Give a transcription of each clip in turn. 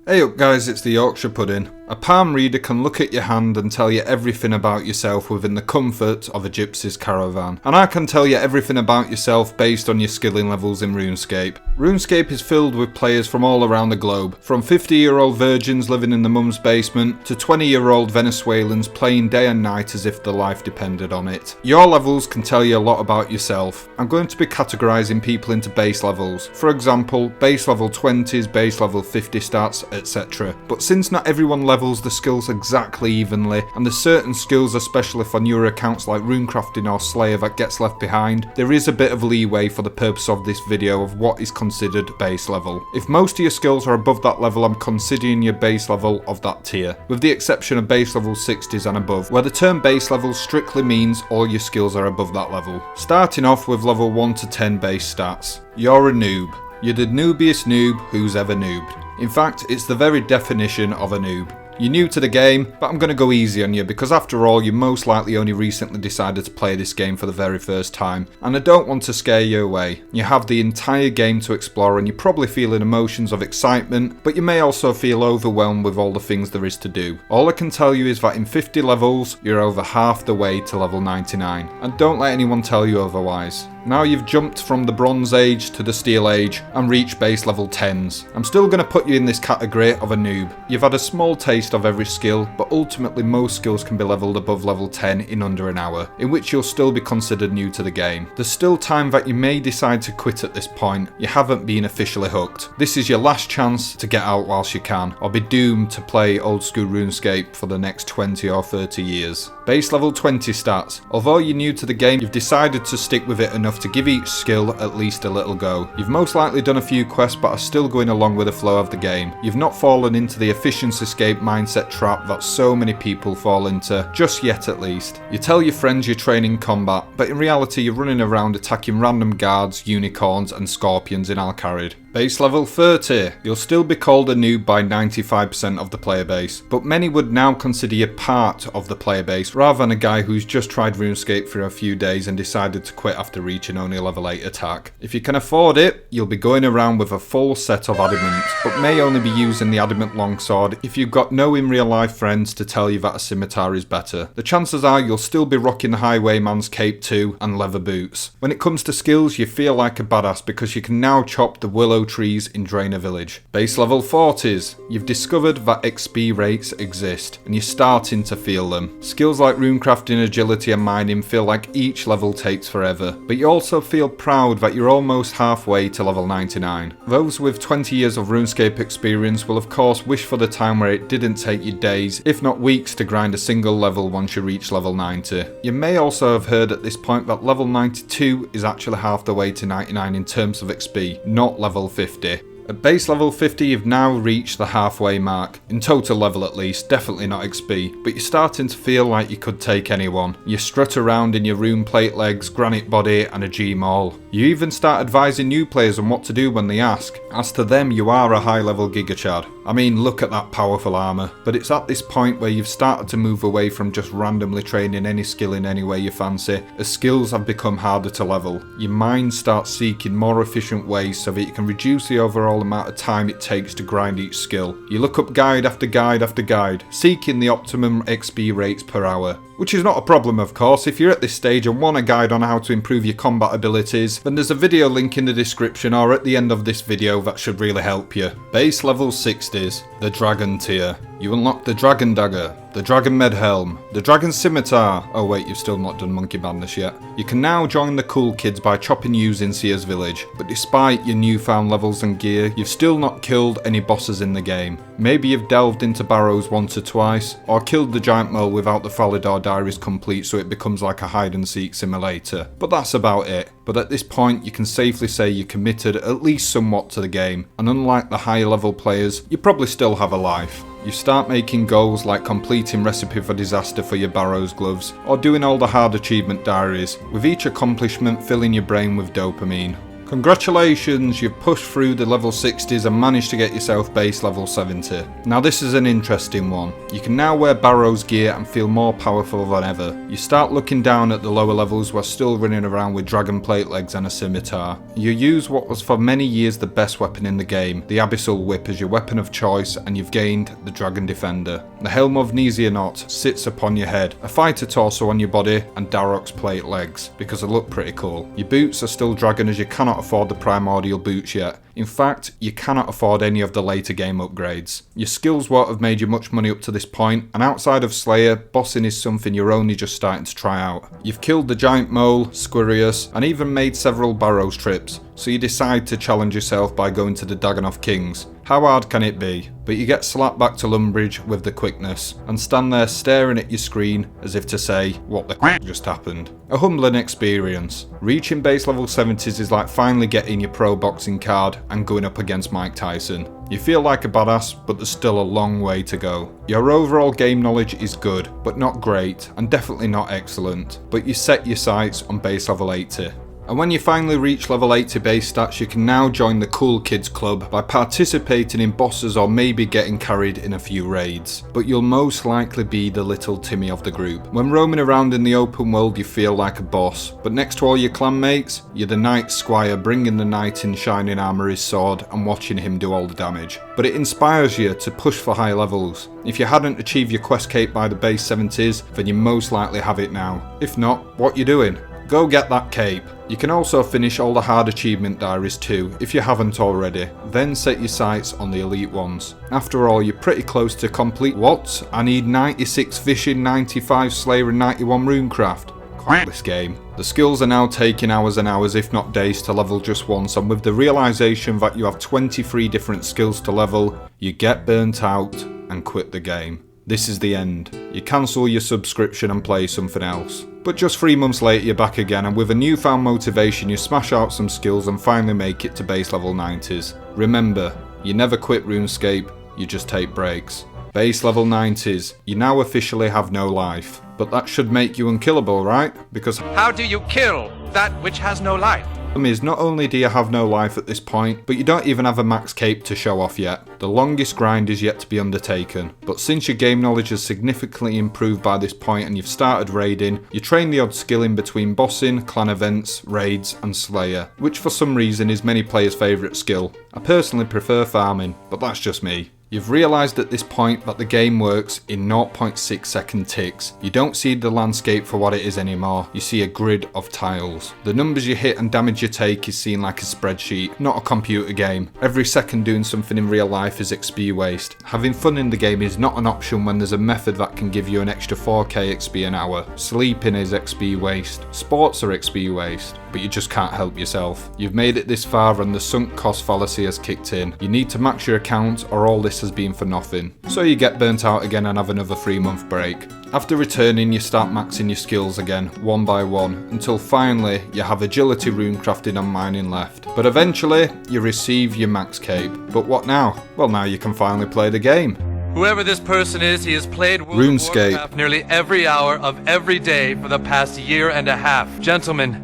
Hey up guys, it's the Yorkshire Pudding. A palm reader can look at your hand and tell you everything about yourself within the comfort of a gypsy's caravan. And I can tell you everything about yourself based on your skilling levels in RuneScape. RuneScape is filled with players from all around the globe, from 50-year-old virgins living in the mum's basement to 20-year-old Venezuelans playing day and night as if their life depended on it. Your levels can tell you a lot about yourself. I'm going to be categorising people into base levels. For example, base level 20s, base level 50 stats, etc. But since not everyone levels the skills exactly evenly, and there's certain skills, especially for newer accounts like runecrafting or slayer, that gets left behind, there is a bit of leeway for the purpose of this video of what is considered base level. If most of your skills are above that level, I'm considering your base level of that tier, with the exception of base level 60s and above, where the term base level strictly means all your skills are above that level. Starting off with level 1 to 10 base stats. You're a noob. You're the noobiest noob who's ever noobed. In fact, it's the very definition of a noob. You're new to the game, but I'm going to go easy on you because after all, you most likely only recently decided to play this game for the very first time, and I don't want to scare you away. You have the entire game to explore and you're probably feeling emotions of excitement, but you may also feel overwhelmed with all the things there is to do. All I can tell you is that in 50 levels, you're over half the way to level 99, and don't let anyone tell you otherwise. Now you've jumped from the Bronze Age to the Steel Age and reached base level 10s. I'm still going to put you in this category of a noob. You've had a small taste of every skill, but ultimately most skills can be leveled above level 10 in under an hour, in which you'll still be considered new to the game. There's still time that you may decide to quit at this point. You haven't been officially hooked. This is your last chance to get out whilst you can, or be doomed to play Old School RuneScape for the next 20 or 30 years. Base level 20 stats. Although you're new to the game, you've decided to stick with it enough to give each skill at least a little go. You've most likely done a few quests but are still going along with the flow of the game. You've not fallen into the efficiency escape mindset trap that so many people fall into, just yet at least. You tell your friends you're training combat, but in reality you're running around attacking random guards, unicorns and scorpions in Alcarid. Base level 30. You'll still be called a noob by 95% of the player base, but many would now consider you part of the player base rather than a guy who's just tried RuneScape for a few days and decided to quit after reaching only a level 8 attack. If you can afford it, you'll be going around with a full set of adamants, but may only be using the adamant longsword if you've got no in real life friends to tell you that a scimitar is better. The chances are you'll still be rocking the highwayman's cape too and leather boots. When it comes to skills, you feel like a badass because you can now chop the willow trees in Draynor village. Base level 40s. You've discovered that XP rates exist and you're starting to feel them. Skills like runecrafting, agility and mining feel like each level takes forever, but you also feel proud that you're almost halfway to level 99. Those with 20 years of RuneScape experience will of course wish for the time where it didn't take you days, if not weeks, to grind a single level once you reach level 90. You may also have heard at this point that level 92 is actually half the way to 99 in terms of XP, not level 50. At base level 50 you've now reached the halfway mark, in total level at least, definitely not XP, but you're starting to feel like you could take anyone. You strut around in your rune plate legs, granite body and a G-maul. You even start advising new players on what to do when they ask. As to them, you are a high level gigachad. I mean, look at that powerful armour. But it's at this point where you've started to move away from just randomly training any skill in any way you fancy, as skills have become harder to level. Your mind starts seeking more efficient ways so that you can reduce the overall amount of time it takes to grind each skill. You look up guide after guide after guide, seeking the optimum XP rates per hour. Which is not a problem of course. If you're at this stage and want a guide on how to improve your combat abilities, then there's a video link in the description or at the end of this video that should really help you. Base level 60s, the dragon tier. You unlock the dragon dagger, the dragon med helm, the dragon scimitar. Oh wait, you've still not done monkey madness yet. You can now join the cool kids by chopping ewes in Seer's village, but despite your newfound levels and gear, you've still not killed any bosses in the game. Maybe you've delved into barrows once or twice, or killed the giant mole without the Faladar diaries complete so it becomes like a hide and seek simulator, but that's about it. But at this point you can safely say you're committed at least somewhat to the game, and unlike the higher level players, you probably still have a life. You start making goals like completing Recipe for Disaster for your Barrows gloves, or doing all the hard achievement diaries, with each accomplishment filling your brain with dopamine. Congratulations, you've pushed through the level 60s and managed to get yourself base level 70. Now this is an interesting one. You can now wear Barrow's gear and feel more powerful than ever. You start looking down at the lower levels while still running around with dragon plate legs and a scimitar. You use what was for many years the best weapon in the game, the Abyssal Whip, as your weapon of choice, and you've gained the Dragon Defender. The helm of Nesianot sits upon your head, a fighter torso on your body, and Darok's plate legs, because they look pretty cool. Your boots are still dragon as you cannot afford the primordial boots yet. In fact, you cannot afford any of the later game upgrades. Your skills won't have made you much money up to this point, and outside of Slayer, bossing is something you're only just starting to try out. You've killed the giant mole, Squirius, and even made several Barrows trips, so you decide to challenge yourself by going to the Dagannoth Kings. How hard can it be? But you get slapped back to Lumbridge with the quickness, and stand there staring at your screen as if to say, what the just happened? A humbling experience. Reaching base level 70s is like finally getting your pro boxing card and going up against Mike Tyson. You feel like a badass, but there's still a long way to go. Your overall game knowledge is good, but not great, and definitely not excellent, but you set your sights on base level 80. And when you finally reach level 80 base stats, you can now join the Cool Kids Club by participating in bosses or maybe getting carried in a few raids. But you'll most likely be the little Timmy of the group. When roaming around in the open world you feel like a boss, but next to all your clan mates, you're the Knight Squire bringing the knight in shining armour his sword and watching him do all the damage. But it inspires you to push for high levels. If you hadn't achieved your quest cape by the base 70s, then you most likely have it now. If not, what you doing? Go get that cape. You can also finish all the hard achievement diaries too, if you haven't already, then set your sights on the elite ones. After all, you're pretty close to complete what? I need 96 fishing, 95 slayer and 91 runecraft. Quite this game. The skills are now taking hours and hours if not days to level just once, and with the realisation that you have 23 different skills to level, you get burnt out and quit the game. This is the end. You cancel your subscription and play something else. But just 3 months later you're back again, and with a newfound motivation you smash out some skills and finally make it to base level 90s. Remember, you never quit RuneScape, you just take breaks. Base level 90s, you now officially have no life. But that should make you unkillable, right? Because how do you kill that which has no life? Is not only do you have no life at this point, but you don't even have a max cape to show off yet. The longest grind is yet to be undertaken, but since your game knowledge has significantly improved by this point and you've started raiding, you train the odd skill in between bossing, clan events, raids and Slayer, which for some reason is many players' favourite skill. I personally prefer farming, but that's just me. You've realised at this point that the game works in 0.6 second ticks. You don't see the landscape for what it is anymore, you see a grid of tiles. The numbers you hit and damage you take is seen like a spreadsheet, not a computer game. Every second doing something in real life is XP waste. Having fun in the game is not an option when there's a method that can give you an extra 4k XP an hour. Sleeping is XP waste. Sports are XP waste. But you just can't help yourself. You've made it this far and the sunk cost fallacy has kicked in. You need to max your account or all this has been for nothing. So you get burnt out again and have another 3-month break. After returning you start maxing your skills again, one by one, until finally you have agility, runecrafting and mining left. But eventually you receive your max cape. But what now? Well, now you can finally play the game. Whoever this person is, he has played RuneScape. Warcraft nearly every hour of every day for the past year and a half. Gentlemen,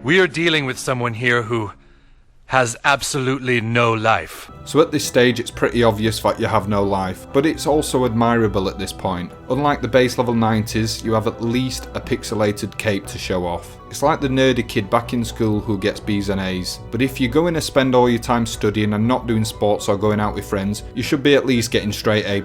we are dealing with someone here who has absolutely no life. So at this stage it's pretty obvious that you have no life, but it's also admirable at this point. Unlike the base level 90s, you have at least a pixelated cape to show off. It's like the nerdy kid back in school who gets B's and A's. But if you're going to spend all your time studying and not doing sports or going out with friends, you should be at least getting straight A+.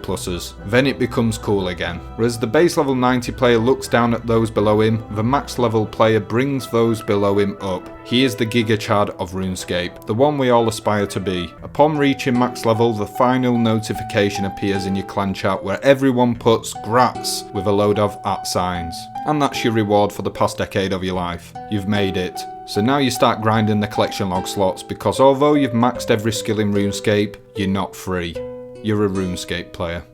Then it becomes cool again. Whereas the base level 90 player looks down at those below him, the max level player brings those below him up. He is the Giga Chad of RuneScape, the one we all aspire to be. Upon reaching max level, the final notification appears in your clan chat where everyone puts grats with a load of @ signs. And that's your reward for the past decade of your life. You've made it. So now you start grinding the collection log slots, because although you've maxed every skill in RuneScape, you're not free. You're a RuneScape player.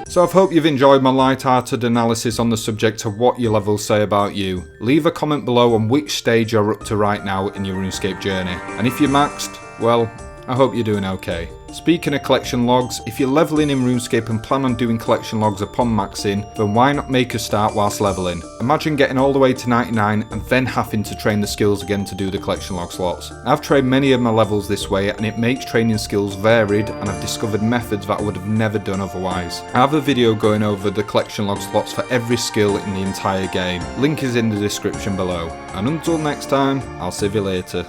So I hope you've enjoyed my light-hearted analysis on the subject of what your levels say about you. Leave a comment below on which stage you're up to right now in your RuneScape journey. And if you're maxed, well, I hope you're doing okay. Speaking of collection logs, if you're leveling in RuneScape and plan on doing collection logs upon maxing, then why not make a start whilst leveling? Imagine getting all the way to 99 and then having to train the skills again to do the collection log slots. I've trained many of my levels this way and it makes training skills varied, and I've discovered methods that I would have never done otherwise. I have a video going over the collection log slots for every skill in the entire game. Link is in the description below. And until next time, I'll see you later.